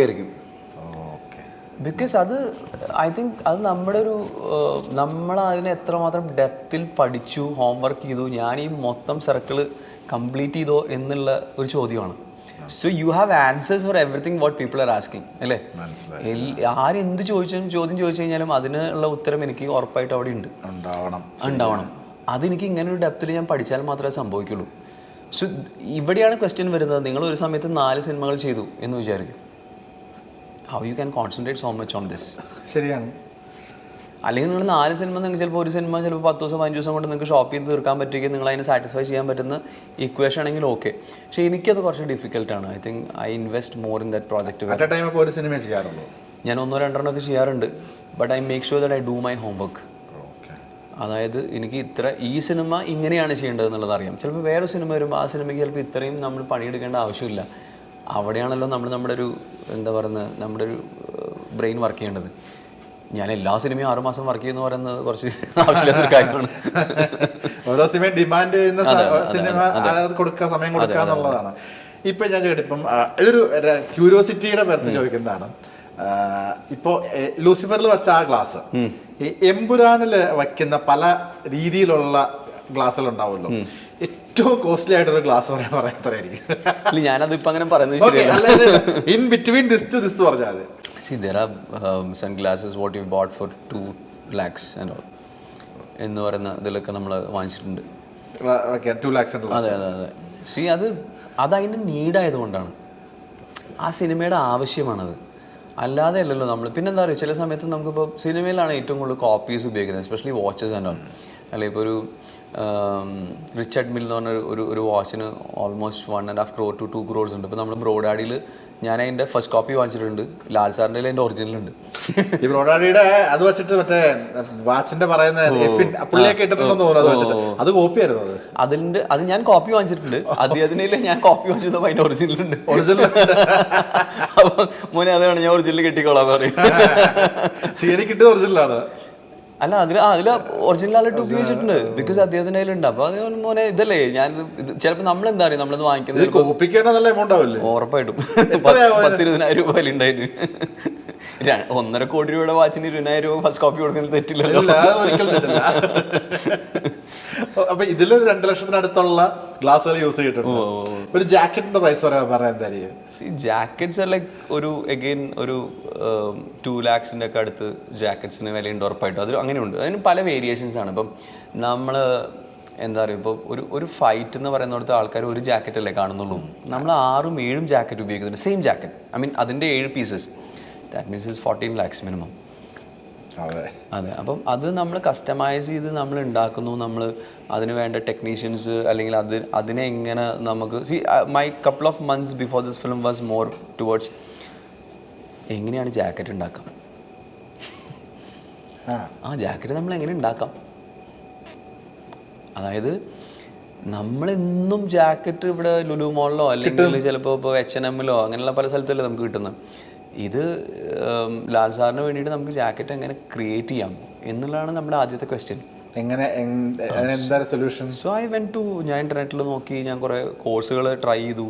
Speaker 1: ആയിരിക്കും. ബിക്കോസ് അത് ഐ തിങ്ക് അത് നമ്മുടെ നമ്മൾ അതിനെ എത്രമാത്രം ഡെപ്തിൽ പഠിച്ചു, ഹോംവർക്ക് ചെയ്തു, ഞാൻ ഈ മൊത്തം സർക്കിൾ കംപ്ലീറ്റ് ചെയ്തോ എന്നുള്ള ഒരു ചോദ്യമാണ്. So you have answers four everything what people are asking അല്ലേ. ആരെന്ത് ചോദ്യം ചോദിച്ചു കഴിഞ്ഞാലും അതിനുള്ള ഉത്തരം എനിക്ക് ഉറപ്പായിട്ട് അവിടെ ഉണ്ടാവണം. അതെനിക്ക് ഇങ്ങനെ ഒരു ഡെപ്തിൽ ഞാൻ പഠിച്ചാൽ മാത്രമേ സംഭവിക്കുള്ളൂ. സോ ഇവിടെയാണ് ക്വസ്റ്റ്യൻ വരുന്നത്. നിങ്ങൾ ഒരു സമയത്ത് 4 സിനിമകൾ ചെയ്തു എന്ന് വിചാരിക്കും. How you can concentrate so much on this?
Speaker 2: ശരിയാണ്.
Speaker 1: അല്ലെങ്കിൽ നിങ്ങൾ 4 സിനിമ നിങ്ങൾക്ക് ചിലപ്പോൾ ഒരു സിനിമ ചിലപ്പോൾ 10 ദിവസം 15 ദിവസം കൊണ്ട് നിങ്ങൾക്ക് ഷോപ്പ് ചെയ്ത് തീർക്കാൻ പറ്റുമെങ്കിൽ നിങ്ങൾ അതിനെ സാറ്റിസ്ഫൈ ചെയ്യാൻ പറ്റുന്ന ഇക്വേഷൻ ആണെങ്കിൽ ഓക്കെ. പക്ഷേ എനിക്കത് കുറച്ച് ഡിഫിക്കൽട്ടാണ്. I think I invest more in that project.
Speaker 2: At a time ഇപ്പോൾ ഒരു സിനിമ ചെയ്യാറുള്ളൂ?
Speaker 1: ഞാൻ 1-2 ഒക്കെ ചെയ്യാറുണ്ട്. But I make sure that I do my homework. അതായത് എനിക്ക് ഈ സിനിമ ഇങ്ങനെയാണ് ചെയ്യേണ്ടത് എന്നുള്ളത് അറിയാം. ചിലപ്പോൾ വേറെ സിനിമ വരുമ്പോൾ ആ സിനിമയ്ക്ക് ചിലപ്പോൾ ഇത്രയും നമ്മൾ പണിയെടുക്കേണ്ട ആവശ്യമില്ല. അവിടെയാണല്ലോ നമ്മുടെ ഒരു എന്താ പറയുന്നത്, നമ്മുടെ ഒരു ബ്രെയിൻ വർക്ക് ചെയ്യേണ്ടത്. ഞാൻ എല്ലാ സിനിമയും 6 മാസം വർക്ക് ചെയ്യുന്ന പറയുന്നത് കുറച്ച് ആവശ്യമില്ലാത്തൊരു കാര്യമാണ്.
Speaker 2: ഓരോ സിനിമയും ഡിമാൻഡ് ചെയ്യുന്ന സിനിമ കൊടുക്കുക, സമയം കൊടുക്കുക എന്നുള്ളതാണ്. ഇപ്പം ഞാൻ ചോദിക്കട്ടെ, ഇതൊരു ക്യൂരിയോസിറ്റിയുടെ പേർത്ത് ചോദിക്കുന്നതാണ്. ഇപ്പോൾ ലൂസിഫറിൽ വെച്ച ആ ഗ്ലാസ് ഈ എമ്പുരാനിൽ വയ്ക്കുന്ന പല രീതിയിലുള്ള ഗ്ലാസ്സുകൾ ഉണ്ടാവുമല്ലോ. ഏറ്റവും കോസ്റ്റ്ലി ആയിട്ടൊരു ഗ്ലാസ് പറയാൻ എത്രയായിരിക്കും?
Speaker 1: ഞാനതിപ്പോൾ അങ്ങനെ പറയുന്നത്
Speaker 2: in between this to this പറഞ്ഞാൽ മതി.
Speaker 1: See, there are sunglasses what you bought for 2 lakhs and all എന്ന് പറയുന്ന ഇതിലൊക്കെ നമ്മൾ വാങ്ങിച്ചിട്ടുണ്ട്.
Speaker 2: 2 lakhs.
Speaker 1: അതെ. സി അത് അതിൻ്റെ നീഡായതുകൊണ്ടാണ്, ആ സിനിമയുടെ ആവശ്യമാണത്, അല്ലാതെ അല്ലല്ലോ നമ്മൾ. പിന്നെന്താ പറയുക, ചില സമയത്ത് നമുക്കിപ്പോൾ സിനിമയിലാണ് ഏറ്റവും കൂടുതൽ കോപ്പീസ് ഉപയോഗിക്കുന്നത്, എസ്പെഷ്യലി വാച്ചസ് ആൻഡ് ഓൾ. അല്ലെ ഇപ്പോൾ ഒരു റിച്ചർഡ് മിൽ എന്ന് പറഞ്ഞ ഒരു വാച്ചിന് ഓൾമോസ്റ്റ് 1.5 crore to 2 crores ഉണ്ട്. ഇപ്പോൾ നമ്മൾ ബ്രോഡാഡിയിൽ ഞാൻ അതിൻ്റെ ഫസ്റ്റ് കോപ്പി വാങ്ങിച്ചിട്ടുണ്ട്. ലാൽ സാറിൻ്റെ അതിൻ്റെ ഒറിജിനൽ ഉണ്ട്.
Speaker 2: ഈ ബ്രോഡാഡിയുടെ അത് വെച്ചിട്ട് മറ്റേ വാച്ചിന്റെ പറയുന്ന പുള്ളിയൊക്കെ ഇട്ടിട്ടുണ്ടെന്ന് തോന്നുന്നു. അത് കോപ്പി ആയിരുന്നു.
Speaker 1: അത് ഞാൻ കോപ്പി വാങ്ങിച്ചിട്ടുണ്ട്. അതിനെ ഞാൻ കോപ്പി വാങ്ങിച്ചത് അതിൻ്റെ ഒറിജിനൽ ഉണ്ട്. മോനെ അതാണ് ഞാൻ ഒറിജിനൽ കിട്ടിക്കോളാം പറയും.
Speaker 2: കിട്ടിയത് ഒറിജിനലാണ്.
Speaker 1: അല്ല അതിൽ ഒറിജിനൽ ആയിട്ട് ഉപയോഗിച്ചിട്ടുണ്ട്. ബിക്കോസ് അദ്ദേഹത്തിൻ്റെ കയ്യിലുണ്ട്. അപ്പോൾ അത് മോനെ ഇതല്ലേ ഞാൻ ചിലപ്പോൾ നമ്മളെന്താ പറയുക, നമ്മളത് വാങ്ങിക്കുന്നത് ഉറപ്പായിട്ടും 10-20,000 രൂപ ഉണ്ടായിരുന്നു. 1.5 കോടി രൂപയുടെ വാച്ചിന് 20,000 രൂപ ഫസ്റ്റ് കോപ്പി കൊടുക്കുന്നത് തെറ്റില്ലല്ലോ.
Speaker 2: അപ്പൊ ഇതില് 2 ലക്ഷത്തിനടുത്തുള്ള ഗ്ലാസുകൾ യൂസ് ചെയ്തിട്ടുണ്ട്. ഒരു ജാക്കറ്റിന്റെ പ്രൈസ് പറയാൻ എന്തായിരിക്കും?
Speaker 1: ജാക്കറ്റ്സ് ആർ ലൈക്ക് ഒരു 2 lakhs ഒക്കെ അടുത്ത് ജാക്കറ്റ്സിന് വിലയുണ്ട് ഉറപ്പായിട്ടും. അത് അങ്ങനെയുണ്ട്. അതിന് പല വേരിയേഷൻസ് ആണ്. ഇപ്പം നമ്മൾ എന്താ പറയുക, ഇപ്പോൾ ഒരു ഫൈറ്റ് എന്ന് പറയുന്നിടത്ത് ആൾക്കാർ ഒരു ജാക്കറ്റ് അല്ലേ കാണുന്നുള്ളൂ. നമ്മൾ 6-7 ജാക്കറ്റ് ഉപയോഗിക്കുന്നുണ്ട്, സെയിം ജാക്കറ്റ്. ഐ മീൻ അതിൻ്റെ 7 pieces. That means is 14 lakhs minimum. അതെ. അപ്പം അത് നമ്മൾ കസ്റ്റമൈസ് ചെയ്ത് നമ്മൾ ഉണ്ടാക്കുന്നു. നമ്മൾ അതിന് വേണ്ട ടെക്നീഷ്യൻസ് അല്ലെങ്കിൽ അതിനെ എങ്ങനെ നമുക്ക് my couple of months before this film was more towards എങ്ങനെയാണ് ജാക്കറ്റ് ഉണ്ടാക്കാം, ആ ജാക്കറ്റ് നമ്മൾ എങ്ങനെ ഉണ്ടാക്കാം. അതായത് നമ്മളെന്നും ജാക്കറ്റ് ഇവിടെ ലുലു മോളിലോ അല്ലെങ്കിൽ ചിലപ്പോൾ ഇപ്പോൾ H&M-ലോ അങ്ങനെയുള്ള പല സ്ഥലത്തല്ലേ നമുക്ക് കിട്ടുന്നത്. ഇത് ലാൽ സാറിന് വേണ്ടിയിട്ട് നമുക്ക് ജാക്കറ്റ് എങ്ങനെ ക്രിയേറ്റ് ചെയ്യാം എന്നുള്ളതാണ് നമ്മുടെ ആദ്യത്തെ question. So I went to ഞാൻ ഇൻ്റർനെറ്റിൽ നോക്കി, ഞാൻ കുറേ കോഴ്സുകൾ ട്രൈ ചെയ്തു,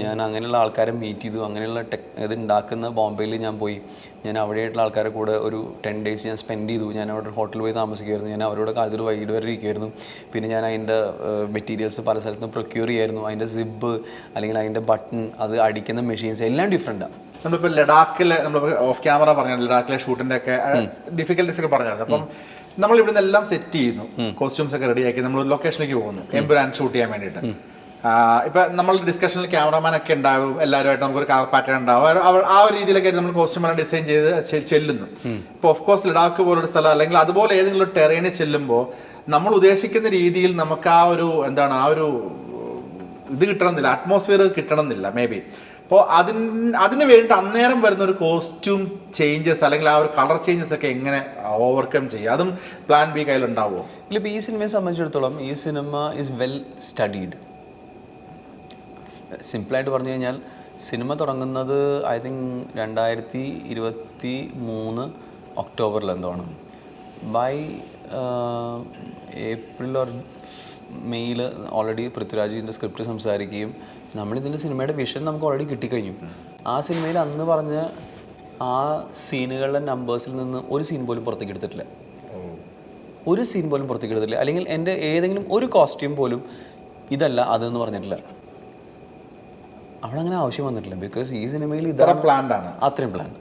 Speaker 1: ഞാൻ അങ്ങനെയുള്ള ആൾക്കാരെ മീറ്റ് ചെയ്തു. അങ്ങനെയുള്ള ഇത് ഉണ്ടാക്കുന്ന ബോംബെയിൽ ഞാൻ പോയി. ഞാൻ അവിടെയായിട്ടുള്ള ആൾക്കാരെ കൂടെ ഒരു 10 days ഞാൻ സ്പെൻഡ് ചെയ്തു. ഞാൻ അവിടെ ഹോട്ടലിൽ പോയി താമസിക്കുമായിരുന്നു. ഞാൻ അവരോട് കാലത്തിൽ വൈകിട്ട് വരെ ഇരിക്കുമായിരുന്നു. പിന്നെ ഞാൻ അതിൻ്റെ മെറ്റീരിയൽസ് പല സ്ഥലത്തും പ്രൊക്യൂർ ചെയ്യായിരുന്നു. അതിൻ്റെ സിബ് അല്ലെങ്കിൽ അതിൻ്റെ ബട്ടൺ, അത് അടിക്കുന്ന മെഷീൻസ് എല്ലാം ഡിഫറെൻറ്റാണ്.
Speaker 2: നമ്മളിപ്പോൾ ലഡാക്കിലെ നമ്മളിപ്പോൾ ഓഫ് ക്യാമറ പറഞ്ഞു, ലഡാക്കിലെ ഷൂട്ടിൻ്റെ ഒക്കെ ഡിഫിക്കൽട്ടീസ് ഒക്കെ പറഞ്ഞായിരുന്നു. അപ്പം നമ്മൾ ഇവിടെ നിന്ന് എല്ലാം സെറ്റ് ചെയ്യുന്നു, കോസ്റ്റ്യൂംസ് ഒക്കെ റെഡിയാക്കി നമ്മൾ ഒരു ലൊക്കേഷനിലേക്ക് പോകുന്നു എമ്പുരാൻ ഷൂട്ട് ചെയ്യാൻ വേണ്ടിയിട്ട്. ഇപ്പം നമ്മൾ ഡിസ്കഷനിൽ ക്യാമറമാൻ ഒക്കെ ഉണ്ടാവും, എല്ലാവരുമായിട്ട് നമുക്കൊരു കളർ പാറ്റേൺ ഉണ്ടാവും. ആ ഒരു രീതിയിലൊക്കെ നമ്മൾ കോസ്റ്റ്യൂം എല്ലാം ഡിസൈൻ ചെയ്ത് ചെല്ലുന്നു. ഇപ്പോൾ ഓഫ് കോഴ്സ് ലഡാക്ക് പോലൊരു സ്ഥലം അല്ലെങ്കിൽ അതുപോലെ ഏതെങ്കിലും ഒരു ടെറേനിൽ ചെല്ലുമ്പോൾ നമ്മൾ ഉദ്ദേശിക്കുന്ന രീതിയിൽ നമുക്ക് ആ ഒരു ഇത് കിട്ടണമെന്നില്ല, അറ്റ്മോസ്ഫിയർ കിട്ടണമെന്നില്ല മേ ബി. അപ്പോൾ അതിന് വേണ്ടി അന്നേരം വരുന്ന ഒരു കോസ്റ്റ്യൂം ചേഞ്ചസ് അല്ലെങ്കിൽ ആ ഒരു കളർ ചേഞ്ചസ് ഒക്കെ എങ്ങനെ ഓവർകം ചെയ്യുക, അതും പ്ലാൻ ബി കയ്യിലുണ്ടാവുമോ?
Speaker 1: ഇല്ല, ഇപ്പോൾ ഈ സിനിമയെ സംബന്ധിച്ചിടത്തോളം ഈ സിനിമ ഈസ് വെൽ സ്റ്റഡീഡ്. സിമ്പിളായിട്ട് പറഞ്ഞു കഴിഞ്ഞാൽ സിനിമ തുടങ്ങുന്നത് ഐ തിങ്ക് 2023 ഒക്ടോബറിൽ എന്താണ്. ബൈ ഏപ്രിൽ ഓർ മെയ്യിൽ ഓൾറെഡി പൃഥ്വിരാജിൻ്റെ സ്ക്രിപ്റ്റ് സംസാരിക്കുകയും നമ്മളിതിൻ്റെ സിനിമയുടെ വിഷൻ നമുക്ക് ഓൾറെഡി കിട്ടിക്കഴിഞ്ഞു. ആ സിനിമയിൽ അന്ന് പറഞ്ഞ ആ സീനുകളുടെ നമ്പേഴ്സിൽ നിന്ന് ഒരു സീൻ പോലും പുറത്തേക്ക് എടുത്തിട്ടില്ല. ഒരു സീൻ പോലും പുറത്തേക്ക് എടുത്തിട്ടില്ല. അല്ലെങ്കിൽ എൻ്റെ ഏതെങ്കിലും ഒരു കോസ്റ്റ്യൂം പോലും ഇതല്ല അതെന്ന് പറഞ്ഞിട്ടില്ല. അവിടെ അങ്ങനെ ആവശ്യം വന്നിട്ടില്ല. ബിക്കോസ് ഈ സിനിമയിൽ ഇതാണ്,
Speaker 2: പ്ലാൻഡ് ആണ്,
Speaker 1: അത്രയും പ്ലാൻഡ്.